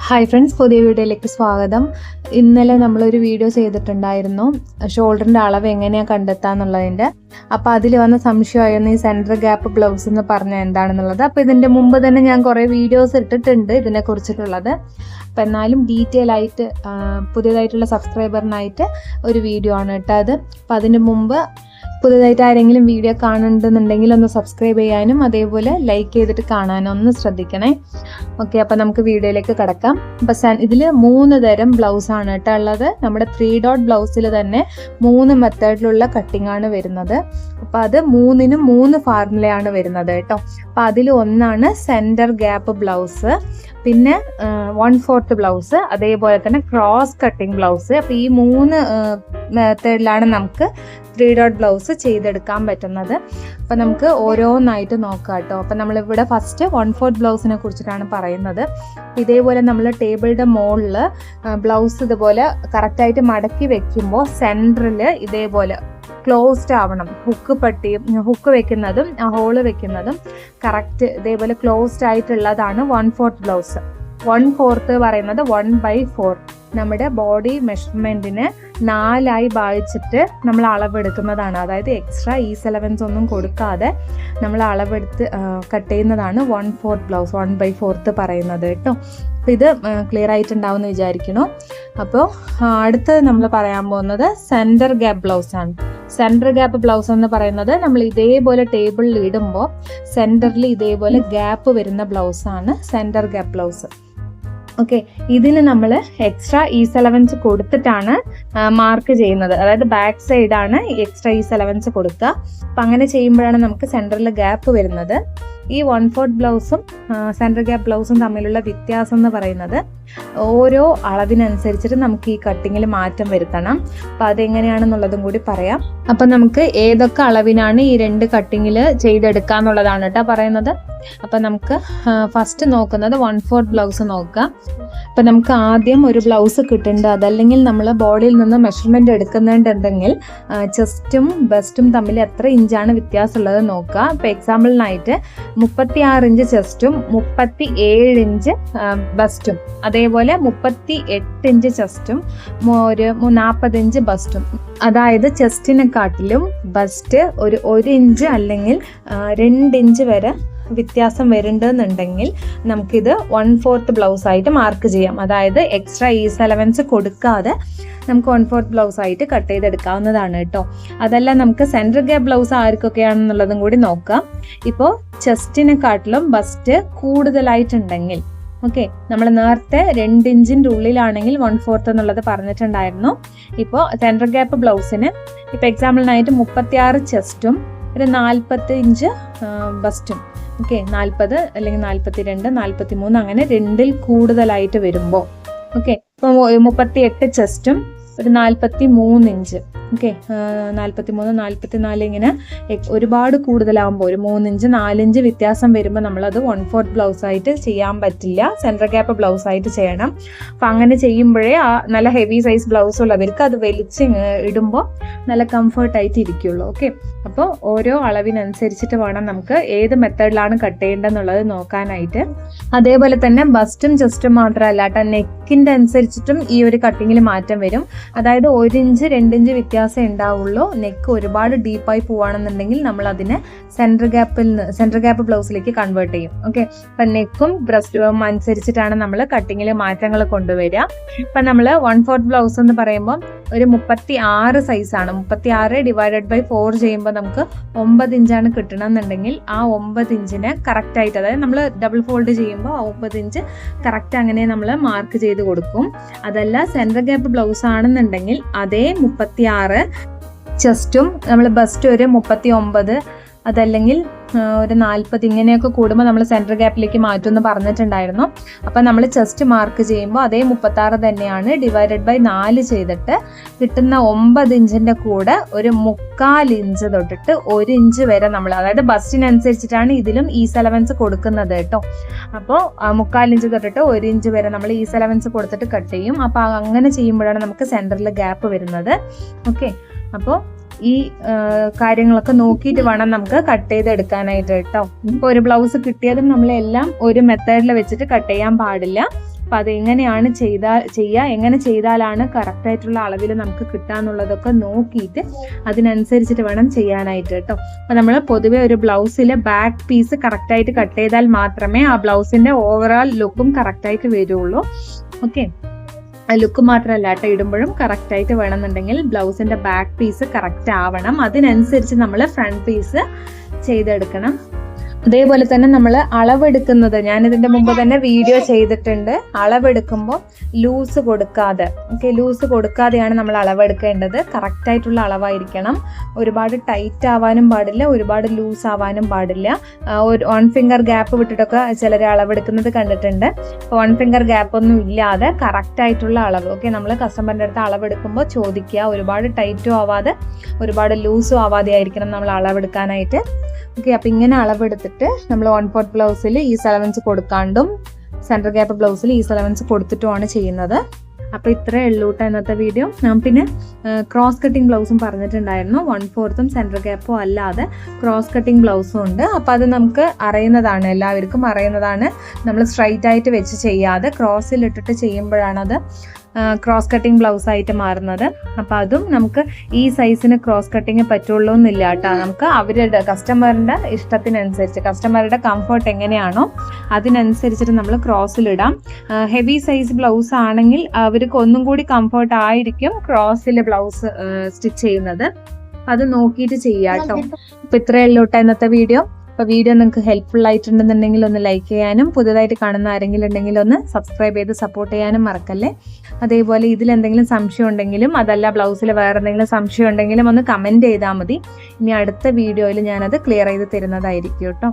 Hi friends, പുതിയ വീഡിയോയിലേക്ക് സ്വാഗതം. ഇന്നലെ നമ്മളൊരു വീഡിയോ ചെയ്തിട്ടുണ്ടായിരുന്നു ഷോൾഡറിൻ്റെ അളവ് എങ്ങനെയാണ് കണ്ടെത്താന്നുള്ളതിൻ്റെ. അപ്പോൾ അതിൽ വന്ന സംശയമായിരുന്നു ഈ സെൻറ്റർ ഗ്യാപ്പ് ബ്ലൗസ് എന്ന് പറഞ്ഞാൽ എന്താണെന്നുള്ളത്. അപ്പോൾ ഇതിൻ്റെ മുമ്പ് തന്നെ ഞാൻ കുറേ വീഡിയോസ് ഇട്ടിട്ടുണ്ട് ഇതിനെക്കുറിച്ചിട്ടുള്ളത്. അപ്പോൾ എന്നാലും ഡീറ്റെയിൽ ആയിട്ട് പുതിയതായിട്ടുള്ള സബ്സ്ക്രൈബറിനായിട്ട് ഒരു വീഡിയോ ആണ് കേട്ടോ അത്. അപ്പോൾ അതിന് മുമ്പ് പുതിയതായിട്ട് ആരെങ്കിലും വീഡിയോ കാണുന്നുണ്ടെന്നുണ്ടെങ്കിൽ ഒന്ന് സബ്സ്ക്രൈബ് ചെയ്യാനും അതേപോലെ ലൈക്ക് ചെയ്തിട്ട് കാണാനും ഒന്ന് ശ്രദ്ധിക്കണേ. ഓക്കെ, അപ്പോൾ നമുക്ക് വീഡിയോയിലേക്ക് കിടക്കാം. അപ്പോൾ ഇതിൽ 3 തരം ബ്ലൗസാണ് കേട്ടോ ഉള്ളത്. നമ്മുടെ 3 ഡോട്ട് ബ്ലൗസിൽ തന്നെ 3 മെത്തേഡിലുള്ള കട്ടിംഗ് ആണ് വരുന്നത്. അപ്പോൾ അത് 3നും 3 ഫോർമുലയാണ് വരുന്നത് കേട്ടോ. അപ്പോൾ അതിൽ ഒന്നാണ് സെൻറ്റർ ഗ്യാപ്പ് ബ്ലൗസ്, പിന്നെ 1/4 ബ്ലൗസ്, അതേപോലെ തന്നെ ക്രോസ് കട്ടിംഗ് ബ്ലൗസ്. അപ്പോൾ ഈ 3 മെത്തേഡിലാണ് നമുക്ക് 3 ഡോട്ട് ബ്ലൗസ് ചെയ്തെടുക്കാൻ പറ്റുന്നത്. അപ്പോൾ നമുക്ക് ഓരോന്നായിട്ട് നോക്കാം കേട്ടോ. അപ്പോൾ നമ്മളിവിടെ ഫസ്റ്റ് 1/4 ബ്ലൗസിനെ കുറിച്ചിട്ടാണ് പറയുന്നത്. ഇതേപോലെ നമ്മൾ ടേബിളിൻ്റെ മുകളിൽ ബ്ലൗസ് ഇതുപോലെ കറക്റ്റായിട്ട് മടക്കി വെക്കുമ്പോൾ സെൻറ്ററിൽ ഇതേപോലെ ക്ലോസ്ഡ് ആവണം. ഹുക്ക് വെക്കുന്നതും ഹോള് വെക്കുന്നതും കറക്റ്റ് ഇതേപോലെ ക്ലോസ്ഡ് ആയിട്ടുള്ളതാണ് 1/4 ബ്ലൗസ്. 1/4 പറയുന്നത് 1/4 നമ്മുടെ ബോഡി മെഷർമെൻറ്റിന് 4ആയി ഭാഗിച്ചിട്ട് നമ്മൾ അളവെടുക്കുന്നതാണ്. അതായത് എക്സ്ട്രാ ഈസ് അലവൻസ് ഒന്നും കൊടുക്കാതെ നമ്മൾ അളവെടുത്ത് കട്ട് ചെയ്യുന്നതാണ് 1/4 ബ്ലൗസ്, 1/4 പറയുന്നത് കേട്ടോ. അപ്പോൾ ഇത് ക്ലിയർ ആയിട്ടുണ്ടാവും എന്ന് വിചാരിക്കുന്നു. അപ്പോൾ അടുത്ത് നമ്മൾ പറയാൻ പോകുന്നത് സെൻറ്റർ ഗ്യാപ്പ് ബ്ലൗസ് ആണ്. സെൻറ്റർ ഗ്യാപ്പ് ബ്ലൗസ് എന്ന് പറയുന്നത് നമ്മൾ ഇതേപോലെ ടേബിളിൽ ഇടുമ്പോൾ സെൻറ്ററിൽ ഇതേപോലെ ഗ്യാപ്പ് വരുന്ന ബ്ലൗസാണ് സെൻറ്റർ ഗ്യാപ്പ് ബ്ലൗസ്. ഓക്കെ, ഇതിന് നമ്മൾ എക്സ്ട്രാ ഈസ് അലവൻസ് കൊടുത്തിട്ടാണ് മാർക്ക് ചെയ്യുന്നത്. അതായത് ബാക്ക് സൈഡാണ് എക്സ്ട്രാ ഈസ് അലവൻസ് കൊടുക്കുക. അപ്പം അങ്ങനെ ചെയ്യുമ്പോഴാണ് നമുക്ക് സെൻറ്ററിൽ ഗ്യാപ്പ് വരുന്നത്. ഈ 1/4 ബ്ലൗസും സെൻറ്റർ ഗ്യാപ്പ് ബ്ലൗസും തമ്മിലുള്ള വ്യത്യാസം എന്ന് പറയുന്നത് ഓരോ അളവിനനുസരിച്ചിട്ട് നമുക്ക് ഈ കട്ടിങ്ങിൽ മാറ്റം വരുത്തണം. അപ്പോൾ അതെങ്ങനെയാണെന്നുള്ളതും കൂടി പറയാം. അപ്പം നമുക്ക് ഏതൊക്കെ അളവിനാണ് ഈ 2 കട്ടിങ്ങിൽ ചെയ്തെടുക്കുക എന്നുള്ളതാണ് കേട്ടോ പറയുന്നത്. അപ്പം നമുക്ക് ഫസ്റ്റ് നോക്കുന്നത് 1/4 ബ്ലൗസ് നോക്കുക. അപ്പം നമുക്ക് ആദ്യം ഒരു ബ്ലൗസ് കിട്ടുന്നുണ്ട്, അതല്ലെങ്കിൽ നമ്മൾ ബോഡിയിൽ നിന്ന് മെഷർമെൻറ്റ് എടുക്കുന്നുണ്ടെങ്കിൽ ചെസ്റ്റും ബസ്റ്റും തമ്മിൽ എത്ര ഇഞ്ചാണ് വ്യത്യാസമുള്ളത് നോക്കുക. ഇപ്പോൾ എക്സാമ്പിളിനായിട്ട് 36 ഇഞ്ച് ചെസ്റ്റും 37 ഇഞ്ച് ബസ്റ്റും, അതേപോലെ 38 ഇഞ്ച് ചെസ്റ്റും ഒരു 40 ഇഞ്ച് ബസ്റ്റും. അതായത് ചെസ്റ്റിനെക്കാട്ടിലും ബസ്റ്റ് ഒരു 1 ഇഞ്ച് അല്ലെങ്കിൽ 2 ഇഞ്ച് വരെ വ്യത്യാസം വരുന്നുണ്ടെന്നുണ്ടെങ്കിൽ നമുക്കിത് 1/4 ബ്ലൗസ് ആയിട്ട് മാർക്ക് ചെയ്യാം. അതായത് എക്സ്ട്രാ ഈസ് അലവൻസ് കൊടുക്കാതെ നമുക്ക് 1/4 ബ്ലൗസ് ആയിട്ട് കട്ട് ചെയ്തെടുക്കാവുന്നതാണ് കേട്ടോ. അതല്ല നമുക്ക് സെൻറ്റർ ഗ്യാപ്പ് ബ്ലൗസ് ആർക്കൊക്കെയാണെന്നുള്ളതും കൂടി നോക്കാം. ഇപ്പോൾ ചെസ്റ്റിനെക്കാട്ടിലും ബസ്റ്റ് കൂടുതലായിട്ടുണ്ടെങ്കിൽ, ഓക്കെ, നമ്മൾ നേരത്തെ 2 ഇഞ്ചിൻ്റെ ഉള്ളിലാണെങ്കിൽ 1/4 എന്നുള്ളത് പറഞ്ഞിട്ടുണ്ടായിരുന്നു. ഇപ്പോൾ സെൻറ്റർ ഗ്യാപ്പ് ബ്ലൗസിന് ഇപ്പോൾ എക്സാമ്പിളിനായിട്ട് 36 ചെസ്റ്റും ഒരു 40 ഇഞ്ച് ബസ്റ്റും, ഓക്കെ, 40 അല്ലെങ്കിൽ 42, 43 അങ്ങനെ 2ൽ കൂടുതലായിട്ട് വരുമ്പോൾ, ഓക്കെ, ഇപ്പോൾ 38 ചെസ്റ്റും ഒരു 43 ഇഞ്ച്, ഓക്കെ, 43, 44 ഇങ്ങനെ ഒരുപാട് കൂടുതലാകുമ്പോൾ ഒരു 3 ഇഞ്ച് 4 ഇഞ്ച് വ്യത്യാസം വരുമ്പോൾ നമ്മളത് 1/4 ബ്ലൗസ് ആയിട്ട് ചെയ്യാൻ പറ്റില്ല, സെൻറ്റർ ഗ്യാപ്പ് ബ്ലൗസ് ആയിട്ട് ചെയ്യണം. അപ്പം അങ്ങനെ ചെയ്യുമ്പോഴേ ആ നല്ല ഹെവി സൈസ് ബ്ലൗസ് ഉള്ളവർക്ക് അത് വലിച്ച് ഇടുമ്പോൾ നല്ല കംഫർട്ടായിട്ട് ഇരിക്കുള്ളൂ. ഓക്കെ, അപ്പോൾ ഓരോ അളവിനനുസരിച്ചിട്ട് വേണം നമുക്ക് ഏത് മെത്തേഡിലാണ് കട്ട് ചെയ്യേണ്ടതെന്നുള്ളത് നോക്കാനായിട്ട്. അതേപോലെ തന്നെ ബസ്റ്റും ചെസ്റ്റും മാത്രമല്ല കേട്ടോ, നെക്കിൻ്റെ അനുസരിച്ചിട്ടും ഈ ഒരു കട്ടിങ്ങിൽ മാറ്റം വരും. അതായത് 1 ഇഞ്ച് 2 ഇഞ്ച് വ്യത്യാസം ഉണ്ടാവുള്ളൂ. നെക്ക് ഒരുപാട് ഡീപ്പായി പോവുകയാണെന്നുണ്ടെങ്കിൽ നമ്മൾ അതിനെ സെൻറ്റർ ഗ്യാപ്പ് ബ്ലൗസിലേക്ക് കൺവേർട്ട് ചെയ്യും. ഓക്കെ, അപ്പം നെക്കും ബ്രസ്റ്റും അനുസരിച്ചിട്ടാണ് നമ്മൾ കട്ടിങ്ങിൽ മാറ്റങ്ങൾ കൊണ്ടുവരിക. ഇപ്പം നമ്മൾ 1/4 ബ്ലൗസ് എന്ന് പറയുമ്പോൾ ഒരു 36 സൈസാണ്. 36 ഡിവൈഡഡ് ബൈ 4 ചെയ്യുമ്പോൾ നമുക്ക് 9 ഇഞ്ചാണ് കിട്ടണമെന്നുണ്ടെങ്കിൽ ആ 9 ഇഞ്ചിനെ കറക്റ്റായിട്ട്, അതായത് നമ്മൾ ഡബിൾ ഫോൾഡ് ചെയ്യുമ്പോൾ ആ 9 ഇഞ്ച് കറക്റ്റ് അങ്ങനെ നമ്മൾ മാർക്ക് ചെയ്ത് കൊടുക്കും. അതല്ല സെൻറ്റർ ഗ്യാപ്പ് ബ്ലൗസ് ആണെന്നുണ്ടെങ്കിൽ അതേ 36 ചെസ്റ്റും നമ്മൾ ബസ്റ്റ് ഒരു 39, അതല്ലെങ്കിൽ ഒരു 40 ഇങ്ങനെയൊക്കെ കൂടുമ്പോൾ നമ്മൾ സെൻറ്റർ ഗ്യാപ്പിലേക്ക് മാറ്റുമെന്ന് പറഞ്ഞിട്ടുണ്ടായിരുന്നു. അപ്പം നമ്മൾ ചെസ്റ്റ് മാർക്ക് ചെയ്യുമ്പോൾ അതേ 36 തന്നെയാണ് ഡിവൈഡഡ് ബൈ 4 ചെയ്തിട്ട് കിട്ടുന്ന 9 ഇഞ്ചിൻ്റെ കൂടെ ഒരു 3/4 ഇഞ്ച് തൊട്ടിട്ട് 1 ഇഞ്ച് വരെ നമ്മൾ, അതായത് ബസ്റ്റിനനുസരിച്ചിട്ടാണ് ഇതിലും ഈസ് അലവൻസ് കൊടുക്കുന്നത് കേട്ടോ. അപ്പോൾ 3/4 ഇഞ്ച് തൊട്ടിട്ട് 1 ഇഞ്ച് വരെ നമ്മൾ ഈസ് അലവൻസ് കൊടുത്തിട്ട് കട്ട് ചെയ്യും. അപ്പോൾ അങ്ങനെ ചെയ്യുമ്പോഴാണ് നമുക്ക് സെൻറ്ററിൽ ഗ്യാപ്പ് വരുന്നത്. ഓക്കെ, അപ്പോൾ ഈ കാര്യങ്ങളൊക്കെ നോക്കിയിട്ട് വേണം നമുക്ക് കട്ട് ചെയ്തെടുക്കാനായിട്ട് കേട്ടോ. ഇപ്പോൾ ഒരു ബ്ലൗസ് കിട്ടിയതും നമ്മളെല്ലാം ഒരു മെത്തേഡിൽ വെച്ചിട്ട് കട്ട് ചെയ്യാൻ പാടില്ല. അപ്പോൾ അത് എങ്ങനെയാണ് എങ്ങനെ ചെയ്താലാണ് കറക്റ്റായിട്ടുള്ള അളവിൽ നമുക്ക് കിട്ടുക എന്നുള്ളതൊക്കെ നോക്കിയിട്ട് അതിനനുസരിച്ചിട്ട് വേണം ചെയ്യാനായിട്ട് കേട്ടോ. അപ്പോൾ നമ്മൾ പൊതുവെ ഒരു ബ്ലൗസിൽ ബാക്ക് പീസ് കറക്റ്റായിട്ട് കട്ട് ചെയ്താൽ മാത്രമേ ആ ബ്ലൗസിൻ്റെ ഓവറോൾ ലുക്കും കറക്റ്റായിട്ട് വരുള്ളൂ. ഓക്കെ, ലുക്ക് മാത്രമല്ല കേട്ടോ, ഇടുമ്പോഴും കറക്റ്റായിട്ട് വേണമെന്നുണ്ടെങ്കിൽ ബ്ലൗസിൻ്റെ ബാക്ക് പീസ് കറക്റ്റ് ആവണം. അതിനനുസരിച്ച് നമ്മൾ ഫ്രണ്ട് പീസ് ചെയ്തെടുക്കണം. അതേപോലെ തന്നെ നമ്മൾ അളവെടുക്കുന്നത് ഞാനിതിൻ്റെ മുമ്പ് തന്നെ വീഡിയോ ചെയ്തിട്ടുണ്ട്. അളവെടുക്കുമ്പോൾ ലൂസ് കൊടുക്കാതെ, ലൂസ് കൊടുക്കാതെയാണ് നമ്മൾ അളവെടുക്കേണ്ടത്. കറക്റ്റായിട്ടുള്ള അളവായിരിക്കണം. ഒരുപാട് ടൈറ്റ് ആവാനും പാടില്ല, ഒരുപാട് ലൂസ് ആവാനും പാടില്ല. ഒരു 1 ഫിംഗർ ഗ്യാപ്പ് വിട്ടിട്ടൊക്കെ ചിലർ അളവെടുക്കുന്നത് കണ്ടിട്ടുണ്ട്. അപ്പോൾ 1 ഫിംഗർ ഗ്യാപ്പ് ഒന്നും ഇല്ലാതെ കറക്റ്റായിട്ടുള്ള അളവ്. നമ്മൾ കസ്റ്റമറിൻ്റെ അടുത്ത് അളവെടുക്കുമ്പോൾ ചോദിക്കുക, ഒരുപാട് ടൈറ്റും ആവാതെ ഒരുപാട് ലൂസും ആവാതെ ആയിരിക്കണം നമ്മൾ അളവെടുക്കാനായിട്ട്. അപ്പോൾ ഇങ്ങനെ അളവെടുത്തിട്ട് നമ്മൾ 1/4 ബ്ലൗസിൽ ഈസ് അലവൻസ് കൊടുക്കാണ്ടും സെൻറ്റർ ഗ്യാപ്പ് ബ്ലൗസിൽ ഈസ് അലവൻസ് കൊടുത്തിട്ടുമാണ് ചെയ്യുന്നത്. അപ്പോൾ ഇത്രയേ ഉള്ളൂ കേട്ടോ ഇന്നത്തെ വീഡിയോ. പിന്നെ ക്രോസ് കട്ടിങ് ബ്ലൗസും പറഞ്ഞിട്ടുണ്ടായിരുന്നു. 1/4 സെൻറ്റർ ഗ്യാപ്പോ അല്ലാതെ ക്രോസ് കട്ടിങ് ബ്ലൗസും ഉണ്ട്. അപ്പോൾ അത് നമുക്ക് അറിയുന്നതാണ്, എല്ലാവർക്കും അറിയുന്നതാണ്. നമ്മൾ സ്ട്രൈറ്റ് ആയിട്ട് വെച്ച് ചെയ്യാതെ ക്രോസിലിട്ടിട്ട് ചെയ്യുമ്പോഴാണത് ക്രോസ് കട്ടിങ് ബ്ലൗസ് ആയിട്ട് മാറുന്നത്. അപ്പോൾ അതും നമുക്ക് ഈ സൈസിന് ക്രോസ് കട്ടിങ് പറ്റുള്ളൂ എന്നില്ല കേട്ടോ. നമുക്ക് അവരുടെ കസ്റ്റമറിൻ്റെ ഇഷ്ടത്തിനനുസരിച്ച്, കസ്റ്റമറുടെ കംഫർട്ട് എങ്ങനെയാണോ അതിനനുസരിച്ചിട്ട് നമ്മൾ ക്രോസിലിടാം. ഹെവി സൈസ് ബ്ലൗസ് ആണെങ്കിൽ അവർക്ക് ഒന്നും കൂടി കംഫർട്ട് ആയിരിക്കും ക്രോസിൽ ബ്ലൗസ് സ്റ്റിച്ച് ചെയ്യുന്നത്. അത് നോക്കിയിട്ട് ചെയ്യാം കേട്ടോ. അപ്പോൾ ഇത്രയേ ഉള്ളൂ കേട്ടോ ഇന്നത്തെ വീഡിയോ. അപ്പോൾ വീഡിയോ നിങ്ങൾക്ക് ഹെൽപ്ഫുൾ ആയിട്ടുണ്ടെന്നുണ്ടെങ്കിൽ ഒന്ന് ലൈക്ക് ചെയ്യാനും പുതുതായിട്ട് കാണുന്ന ആരെങ്കിലും ഉണ്ടെങ്കിൽ ഒന്ന് സബ്സ്ക്രൈബ് ചെയ്ത് സപ്പോർട്ട് ചെയ്യാനും മറക്കല്ലേ. അതേപോലെ ഇതിലെന്തെങ്കിലും സംശയം ഉണ്ടെങ്കിലും അതല്ല ബ്ലൗസിൽ വേറെ എന്തെങ്കിലും സംശയം ഉണ്ടെങ്കിലും ഒന്ന് കമൻറ്റ് ചെയ്താൽ മതി. ഇനി അടുത്ത വീഡിയോയിൽ ഞാനത് ക്ലിയർ ചെയ്ത് തരുന്നതായിരിക്കും കേട്ടോ.